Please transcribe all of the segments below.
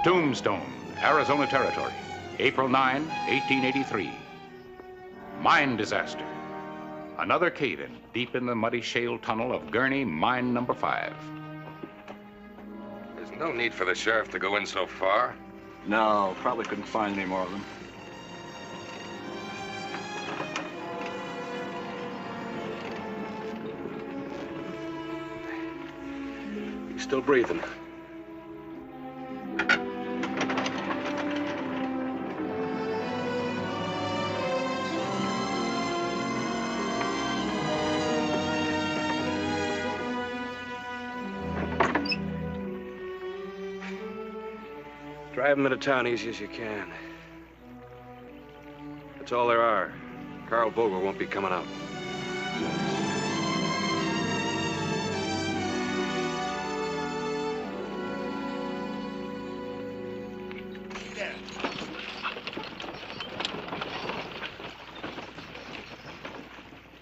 Tombstone, Arizona Territory, April 9, 1883. Mine disaster. Another cave-in deep in the muddy shale tunnel of Gurney Mine Number 5. There's no need for the sheriff to go in so far. No, probably couldn't find any more of them. He's still breathing. Drive him into town easy as you can. That's all there are. Carl Vogel won't be coming out.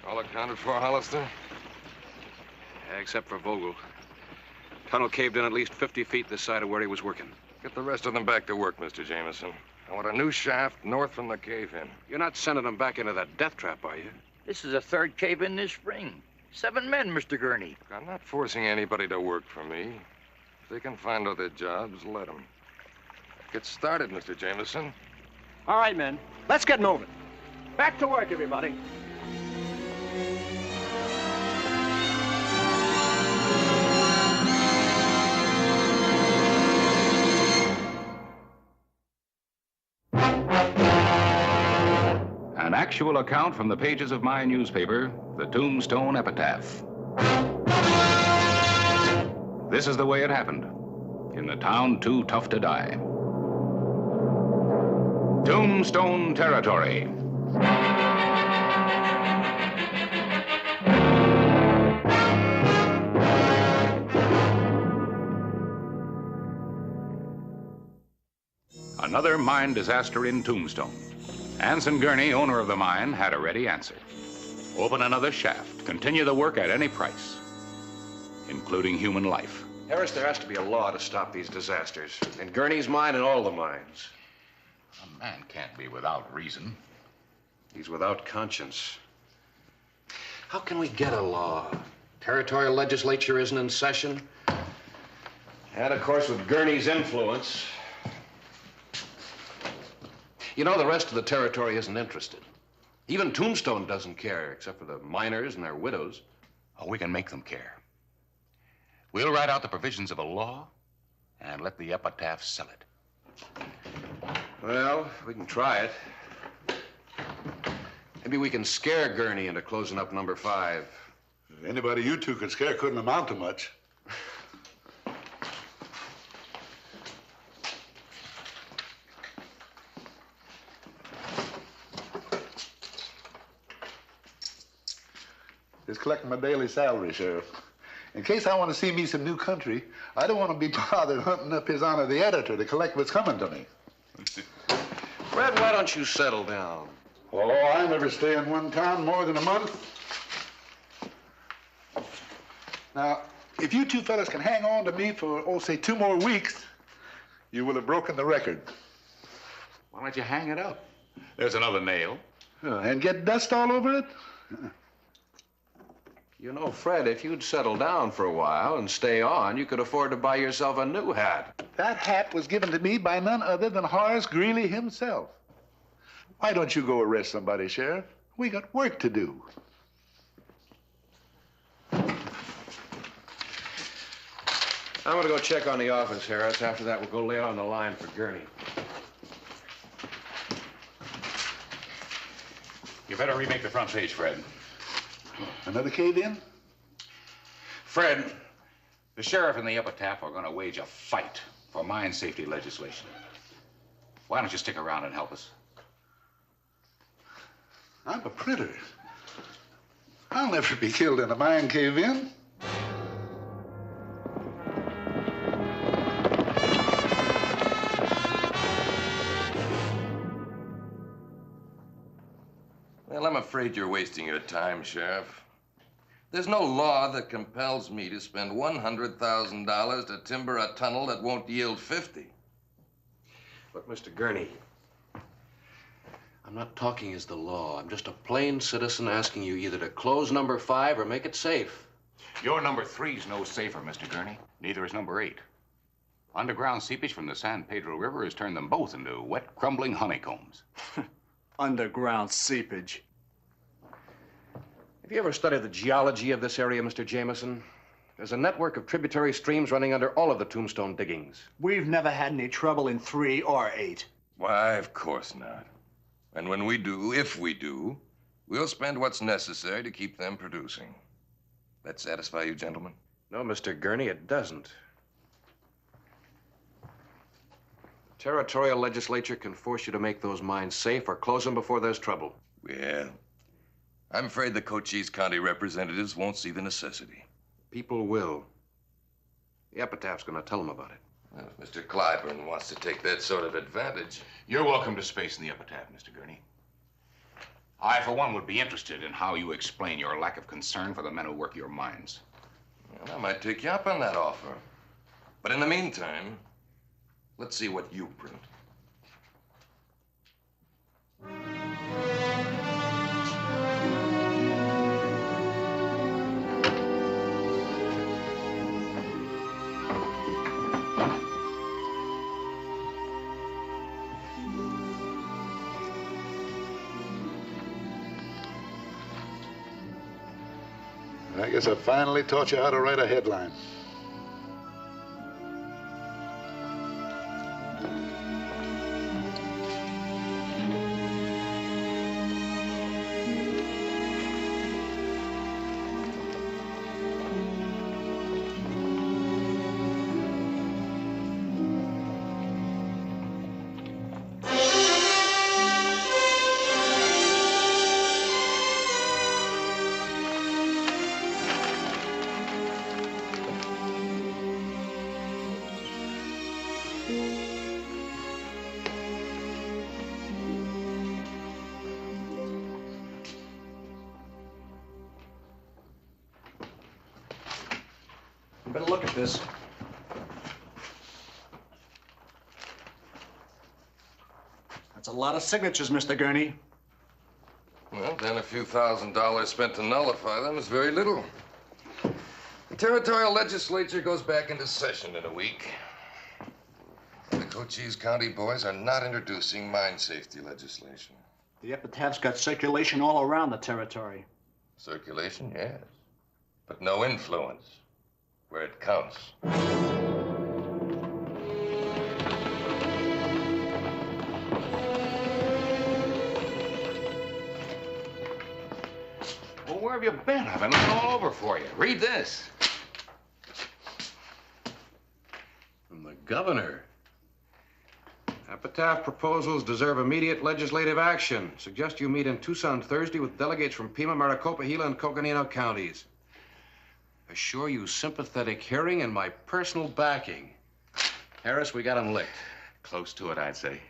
All accounted for, Hollister? Yeah, except for Vogel. Tunnel caved in at least 50 feet this side of where he was working. Get the rest of them back to work, Mr. Jameson. I want a new shaft north from the cave-in. You're not sending them back into that death trap, are you? This is the third cave-in this spring. 7 men, Mr. Gurney. I'm not forcing anybody to work for me. If they can find other jobs, let them. Get started, Mr. Jameson. All right, men. Let's get moving. Back to work, everybody. An actual account from the pages of my newspaper, the Tombstone Epitaph. This is the way it happened, in the town too tough to die. Tombstone Territory. Another mine disaster in Tombstone. Anson Gurney, owner of the mine, had a ready answer. Open another shaft, continue the work at any price, including human life. Harris, there has to be a law to stop these disasters. In Gurney's mine and all the mines. A man can't be without reason. He's without conscience. How can we get a law? Territorial legislature isn't in session. And, of course, with Gurney's influence. You know, the rest of the territory isn't interested. Even Tombstone doesn't care, except for the miners and their widows. Oh, we can make them care. We'll write out the provisions of a law and let the Epitaph sell it. Well, we can try it. Maybe we can scare Gurney into closing up number 5. Anybody you two could scare couldn't amount to much. Just collecting my daily salary, Sheriff. In case I want to see me some new country, I don't want to be bothered hunting up His Honor the editor to collect what's coming to me. Fred, why don't you settle down? Oh, I never stay in one town more than a month. Now, if you two fellas can hang on to me for, oh, say 2 more weeks, you will have broken the record. Why don't you hang it up? There's another nail. And get dust all over it? You know, Fred, if you'd settle down for a while and stay on, you could afford to buy yourself a new hat. That hat was given to me by none other than Horace Greeley himself. Why don't you go arrest somebody, Sheriff? We got work to do. I'm gonna go check on the office, Harris. After that, we'll go lay on the line for Gurney. You better remake the front page, Fred. Another cave-in? Fred, the sheriff and the Epitaph are going to wage a fight for mine safety legislation. Why don't you stick around and help us? I'm a printer. I'll never be killed in a mine cave-in. Well, I'm afraid you're wasting your time, Sheriff. There's no law that compels me to spend $100,000 to timber a tunnel that won't yield 50. But, Mr. Gurney, I'm not talking as the law. I'm just a plain citizen asking you either to close number 5 or make it safe. Your number 3's no safer, Mr. Gurney. Neither is number 8. Underground seepage from the San Pedro River has turned them both into wet, crumbling honeycombs. Underground seepage. Have you ever studied the geology of this area, Mr. Jameson? There's a network of tributary streams running under all of the Tombstone diggings. We've never had any trouble in 3 or 8. Why, of course not. And when we do, if we do, we'll spend what's necessary to keep them producing. That satisfy you, gentlemen? No, Mr. Gurney, it doesn't. The territorial legislature can force you to make those mines safe or close them before there's trouble. Well, I'm afraid the Cochise County representatives won't see the necessity. People will. The Epitaph's going to tell them about it. Well, if Mr. Claiborne wants to take that sort of advantage. You're welcome to space in the Epitaph, Mr. Gurney. I, for one, would be interested in how you explain your lack of concern for the men who work your mines. Well, I might take you up on that offer. But in the meantime, let's see what you print. I guess I finally taught you how to write a headline. You better look at this. That's a lot of signatures, Mr. Gurney. Well, then a few $1,000s spent to nullify them is very little. The territorial legislature goes back into session in a week. The Cochise County boys are not introducing mine safety legislation. The Epitaph's got circulation all around the territory. Circulation, yes, but no influence where it counts. Well, where have you been? I've been looking all over for you. Read this. From the governor. Epitaph proposals deserve immediate legislative action. Suggest you meet in Tucson Thursday with delegates from Pima, Maricopa, Gila, and Coconino counties. Assure you sympathetic hearing and my personal backing. Harris, we got him licked. Close to it, I'd say.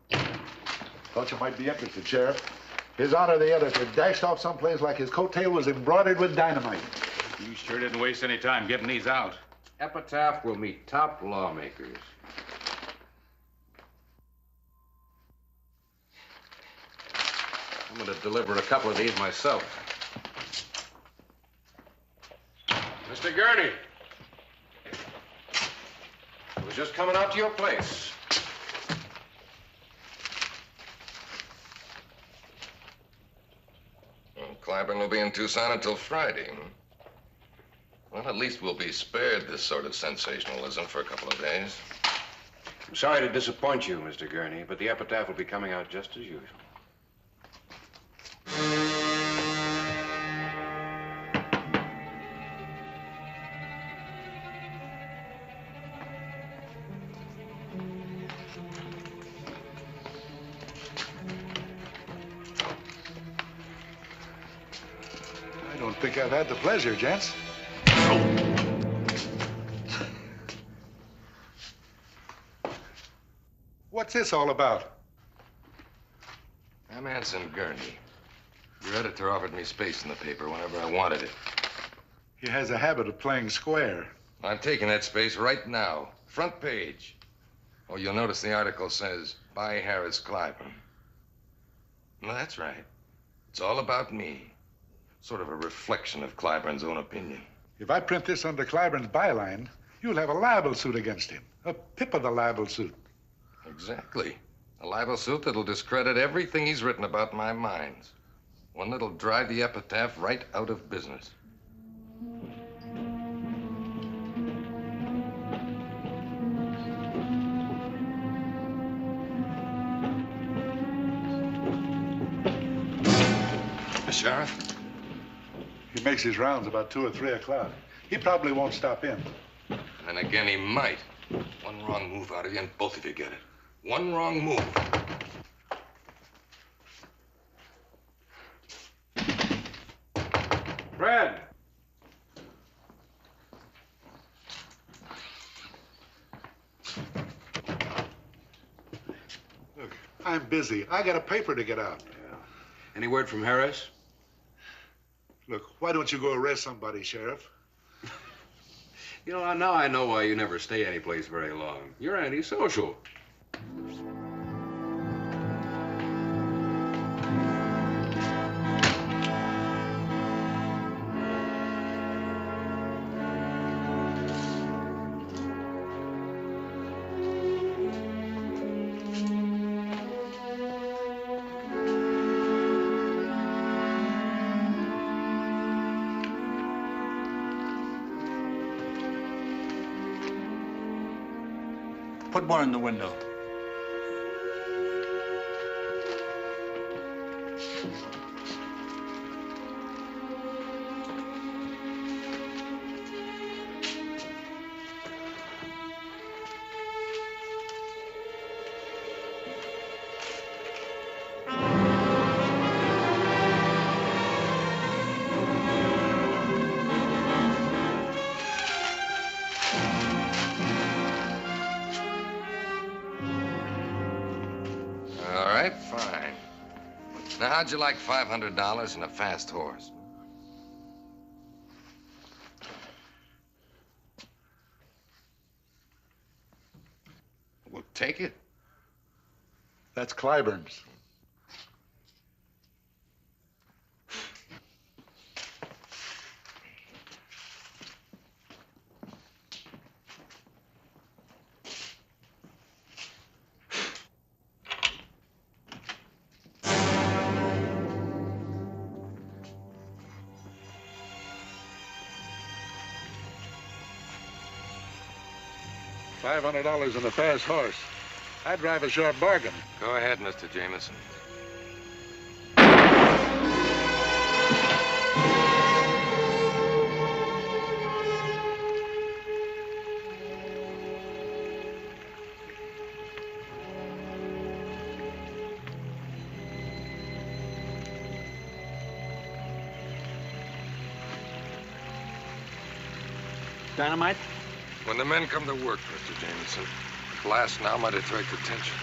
Thought you might be interested, Sheriff. His Honor the Editor dashed off someplace like his coattail was embroidered with dynamite. You sure didn't waste any time getting these out. Epitaph will meet top lawmakers. I'm going to deliver a couple of these myself. Mr. Gurney. I was just coming out to your place. Well, Claiborne will be in Tucson until Friday. Well, at least we'll be spared this sort of sensationalism for a couple of days. I'm sorry to disappoint you, Mr. Gurney, but the Epitaph will be coming out just as usual. I don't think I've had the pleasure, gents. What's this all about? I'm Anson Gurney. Your editor offered me space in the paper whenever I wanted it. He has a habit of playing square. I'm taking that space right now. Front page. Oh, you'll notice the article says, by Harris Claibourne. Well, that's right. It's all about me. Sort of a reflection of Claiborne's own opinion. If I print this under Claiborne's byline, you'll have a libel suit against him. A pip of the libel suit. Exactly. A libel suit that'll discredit everything he's written about my mines. One that'll drive the Epitaph right out of business. Sheriff? He makes his rounds about 2 or 3 o'clock. He probably won't stop in. And again, he might. One wrong move out of you, and both of you get it. One wrong move. Fred! Look, I'm busy. I got a paper to get out. Yeah. Any word from Harris? Look, why don't you go arrest somebody, Sheriff? You know, now I know why you never stay anyplace very long. You're antisocial. Put one in the window. Fine. Now, how'd you like $500 and a fast horse? Well, take it. That's Claiborne's. $500 and a fast horse. I'd drive a sharp bargain. Go ahead, Mr. Jameson. Dynamite? When the men come to work, Mr. Jameson, blast now might attract attention.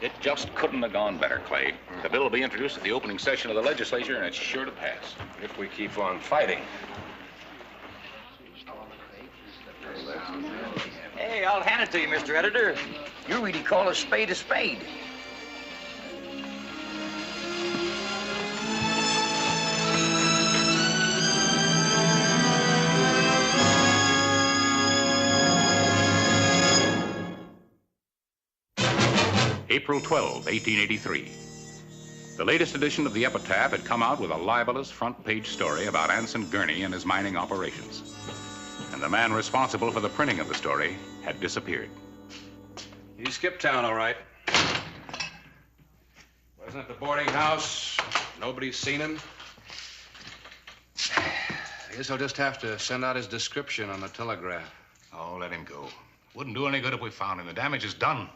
It just couldn't have gone better, Clay. The bill will be introduced at the opening session of the legislature, and it's sure to pass. If we keep on fighting. Hey, I'll hand it to you, Mr. Editor. You really call a spade a spade. April 12, 1883. The latest edition of the Epitaph had come out with a libelous front-page story about Anson Gurney and his mining operations. And the man responsible for the printing of the story had disappeared. He skipped town, all right. Wasn't at the boarding house. Nobody's seen him. I guess I'll just have to send out his description on the telegraph. Oh, let him go. Wouldn't do any good if we found him. The damage is done.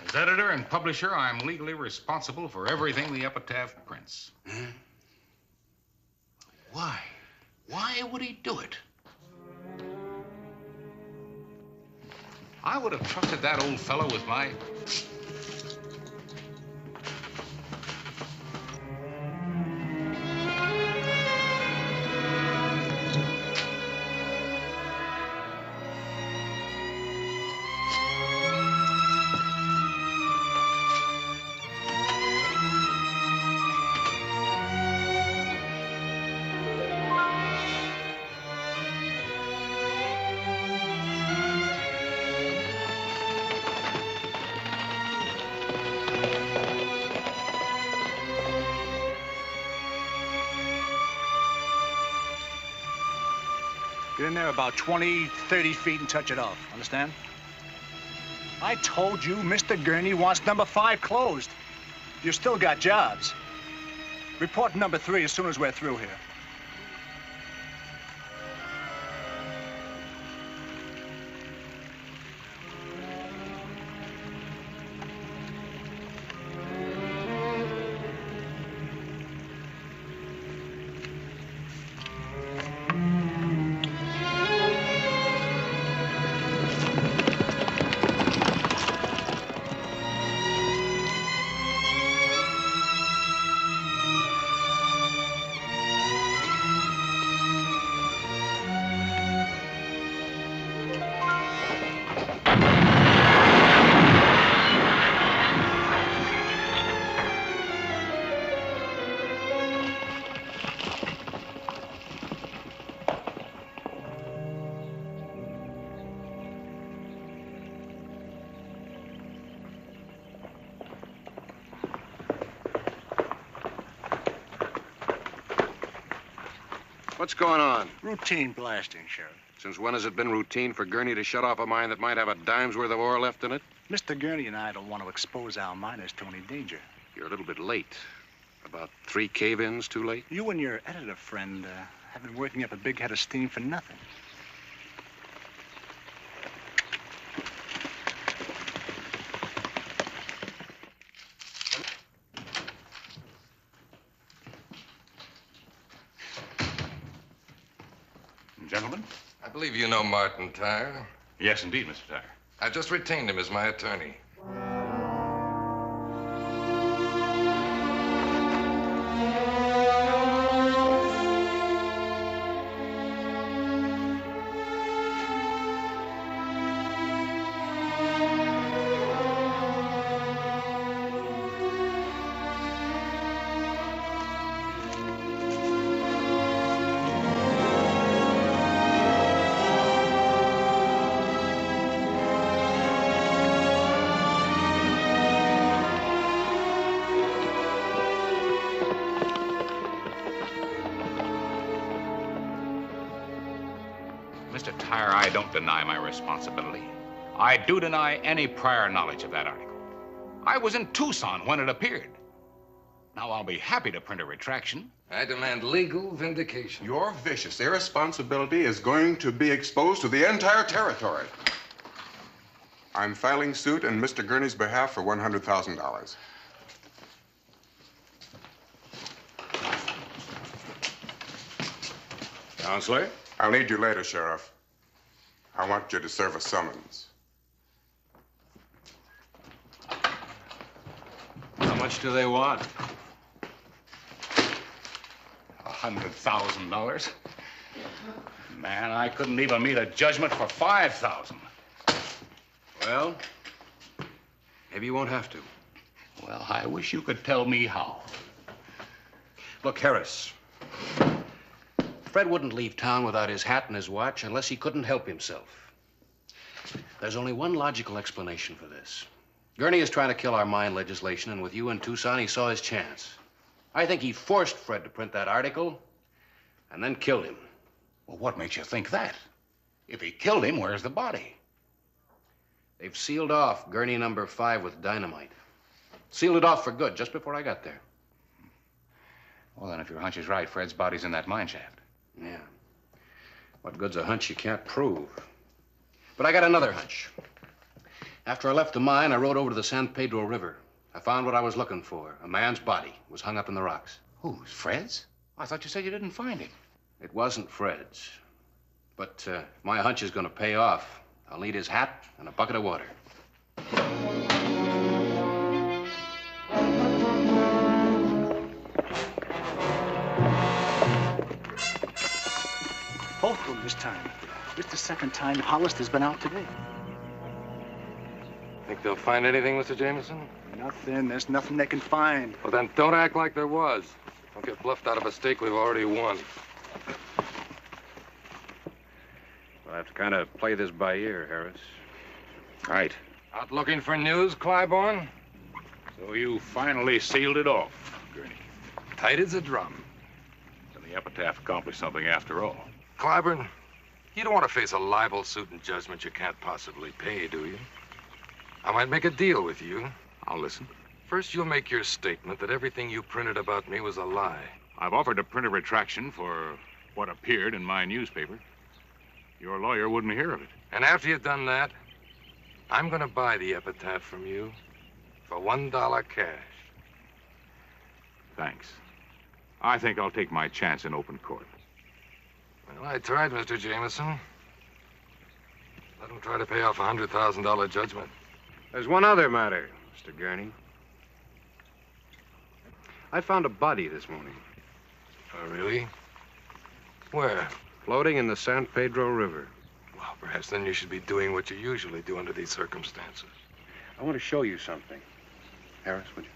As editor and publisher, I'm legally responsible for everything the Epitaph prints. Huh? Why? Why would he do it? I would have trusted that old fellow with my... Get in there about 20, 30 feet and touch it off. Understand? I told you Mr. Gurney wants number 5 closed. You still got jobs. Report number 3 as soon as we're through here. What's going on? Routine blasting, Sheriff. Since when has it been routine for Gurney to shut off a mine that might have a dime's worth of ore left in it? Mr. Gurney and I don't want to expose our miners to any danger. You're a little bit late. About 3 cave-ins too late? You and your editor friend have been working up a big head of steam for nothing. Gentlemen? I believe you know Martin Tyre. Yes, indeed, Mr. Tyre. I just retained him as my attorney. Mr. Tyre, I don't deny my responsibility. I do deny any prior knowledge of that article. I was in Tucson when it appeared. Now, I'll be happy to print a retraction. I demand legal vindication. Your vicious irresponsibility is going to be exposed to the entire territory. I'm filing suit in Mr. Gurney's behalf for $100,000. Counselor? I'll need you later, Sheriff. I want you to serve a summons. How much do they want? $100,000. Man, I couldn't even meet a judgment for $5,000. Well, maybe you won't have to. Well, I wish you could tell me how. Look, Harris. Fred wouldn't leave town without his hat and his watch unless he couldn't help himself. There's only one logical explanation for this. Gurney is trying to kill our mine legislation, and with you in Tucson, he saw his chance. I think he forced Fred to print that article and then killed him. Well, what makes you think that? If he killed him, where's the body? They've sealed off Gurney number 5 with dynamite. Sealed it off for good just before I got there. Well, then, if your hunch is right, Fred's body's in that mine shaft. Yeah. What good's a hunch you can't prove? But I got another hunch. After I left the mine, I rode over to the San Pedro River. I found what I was looking for. A man's body was hung up in the rocks. Who's, Fred's? I thought you said you didn't find him. It wasn't Fred's. But if my hunch is going to pay off, I'll need his hat and a bucket of water. Both of them this time. This is the second time Hollister's been out today. Think they'll find anything, Mr. Jameson? Nothing. There's nothing they can find. Well, then don't act like there was. Don't get bluffed out of a stake we've already won. We'll have to kind of play this by ear, Harris. Right. Out looking for news, Claibourne? So you finally sealed it off, Gurney. Tight as a drum. And the Epitaph accomplished something after all. Claibourne, you don't want to face a libel suit and judgment you can't possibly pay, do you? I might make a deal with you. I'll listen. First, you'll make your statement that everything you printed about me was a lie. I've offered to print a retraction for what appeared in my newspaper. Your lawyer wouldn't hear of it. And after you've done that, I'm going to buy the Epitaph from you for $1 cash. Thanks. I think I'll take my chance in open court. Well, I tried, Mr. Jameson. Let him try to pay off a $100,000 judgment. There's one other matter, Mr. Gurney. I found a body this morning. Oh, really? Where? Floating in the San Pedro River. Well, perhaps then you should be doing what you usually do under these circumstances. I want to show you something. Harris, would you?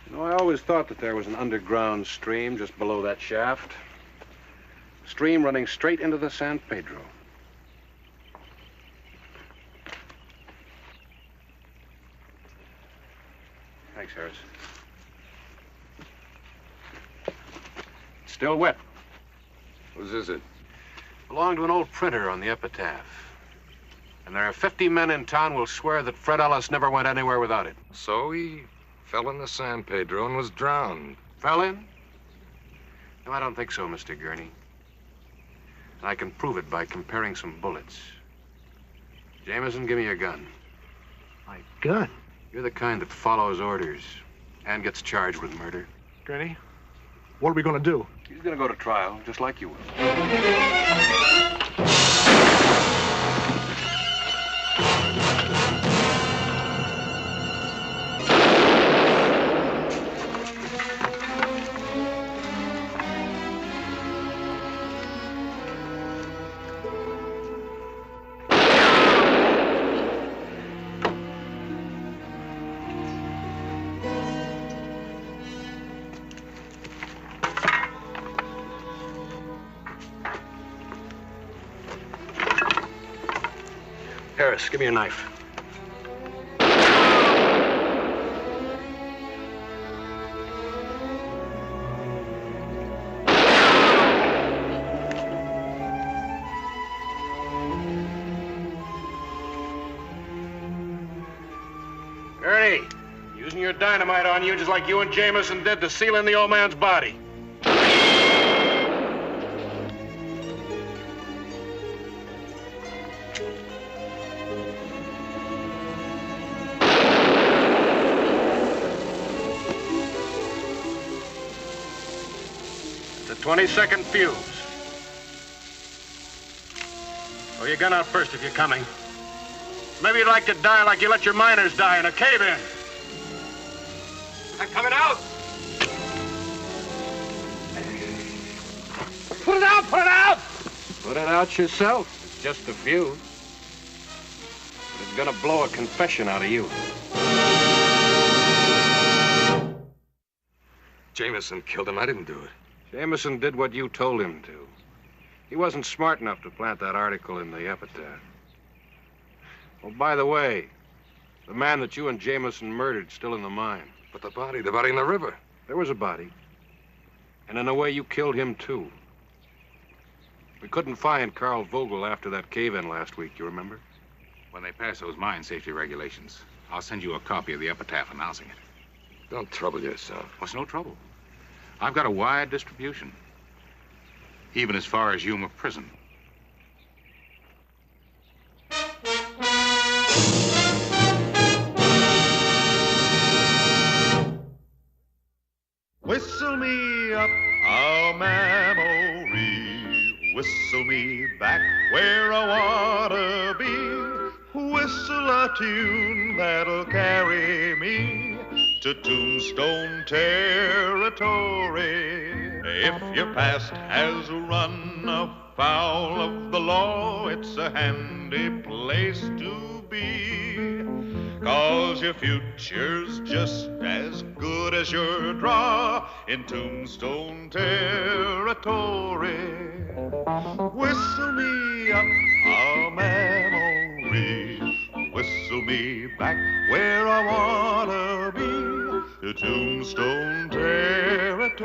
You know, I always thought that there was an underground stream just below that shaft. A stream running straight into the San Pedro. Thanks, Harris. It's still wet. Whose is it? Belonged to an old printer on the Epitaph. And there are 50 men in town who'll swear that Fred Ellis never went anywhere without it. So he fell in the San Pedro and was drowned. Fell in? No, I don't think so, Mr. Gurney. And I can prove it by comparing some bullets. Jameson, give me your gun. My gun? You're the kind that follows orders and gets charged with murder. Gurney, what are we going to do? He's gonna go to trial, just like you will. Harris, give me your knife. Gurney, using your dynamite on you just like you and Jameson did to seal in the old man's body. It's a 20-second fuse. Throw your gun out first if you're coming. Maybe you'd like to die like you let your miners die in a cave-in. I'm coming out. Put it out! Put it out! Put it out yourself. It's just a fuse. But it's gonna blow a confession out of you. Jameson killed him. I didn't do it. Jameson did what you told him to. He wasn't smart enough to plant that article in the Epitaph. Oh, by the way, the man that you and Jameson murdered's still in the mine. But the body in the river. There was a body. And in a way, you killed him, too. We couldn't find Carl Vogel after that cave-in last week, you remember? When they pass those mine safety regulations, I'll send you a copy of the Epitaph announcing it. Don't trouble yourself. Well, it's no trouble. I've got a wide distribution, even as far as Yuma Prison. where I wanna be. Whistle a tune that'll carry me to Tombstone territory. If your past has run afoul of the law, it's a handy place to be. 'Cause your future's just as good as your draw in Tombstone territory. Whistle me up a memory, whistle me back where I wanna be, to Tombstone territory.